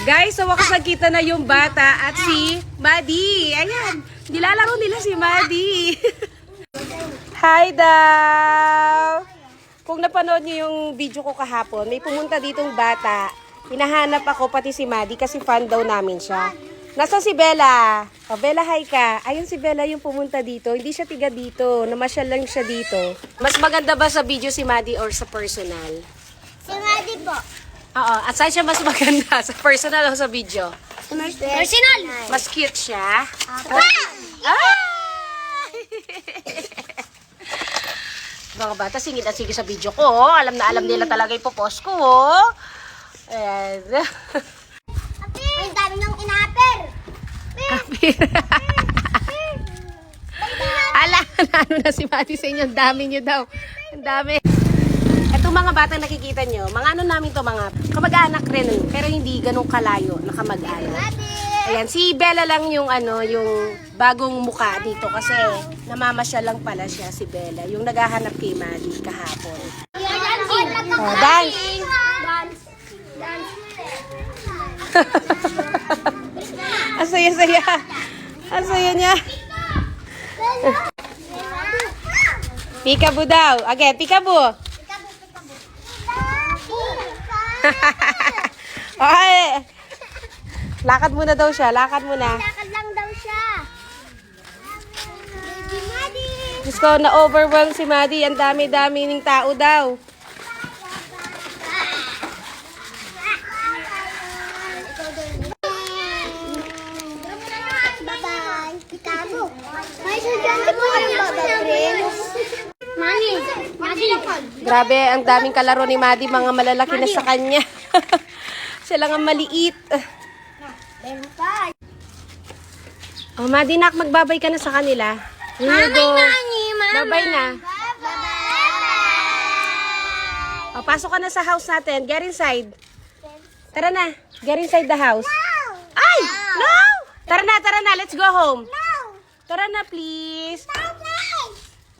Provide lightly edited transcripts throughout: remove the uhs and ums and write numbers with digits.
Guys, sa wakas nagkita na yung bata at si Maddie. Ayan, nilalaro nila si Maddie. Hi daw! Kung napanood niyo yung video ko kahapon, may pumunta ditong bata. Hinahanap ako pati si Maddie kasi fan daw namin siya. Nasaan si Bella? O, Bella, hi ka. Ayun si Bella yung pumunta dito. Hindi siya tiga dito. Namasyal lang siya dito. Mas maganda ba sa video si Maddie or sa personal? Si Maddie po. Oo. At saan siya mas maganda? Sa personal o sa video? Personal. Mas cute siya. Mga bata, singit at sige sa video ko. Oh. Alam na alam nila talaga ipopost ko. Oh. Ayan. Ang dami nang inaper. Ala, ano na si Maddie sa inyo. Ang dami nyo daw. Ang dami. Itong mga batang nakikita nyo, mga ano namin to, mga kamag-anak rin. Pero hindi ganun kalayo na kamag-anak. Ayan, si Bella lang yung ano, yung bagong muka dito kasi namamasyal lang pala siya si Bella. Yung naghahanap kay Maddie kahapon. Oh, dance. Ang saya-saya. Ang saya niya. Peekaboo daw. Again, peekaboo. Okay. Lakad muna daw siya. Lakad muna. Lakad lang daw siya. Baby Maddie. Diyos ko, na-overwhelm si Maddie. Ang dami-dami ng tao daw. Bye-bye. Ikabo. May sudyante po yung babaprints. Mami. Grabe, ang daming kalaro ni Maddie. Mga malalaki na sa kanya. Siya lang ang maliit. Oh, Maddie, nak, magbabay ka na sa kanila. Here you go. Babay na. Oh, pasok ka na sa house natin. Get inside. Tara na. Get inside the house. Ay! No! Tara na. Let's go home. Tara na, please.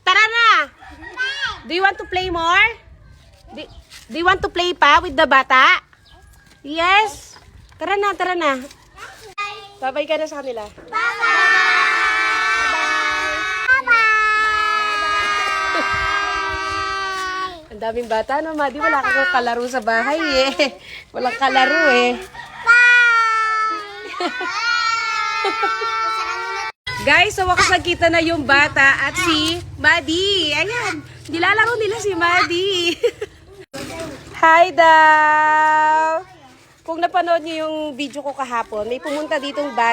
Tara na. Do you want to play more? Do you want to play pa with the bata? Yes. Tara na. Babay ka na sa kanila. Ang daming bata, no, Maddie? Wala kang kalaro sa bahay, eh. Walang kalaro, eh. Guys, sa wakas nagkita na yung bata at si Maddie. Ayan, nilalaro nila si Maddie. Hi daw! Kung napanood niyo yung video ko kahapon, may pumunta ditong bata.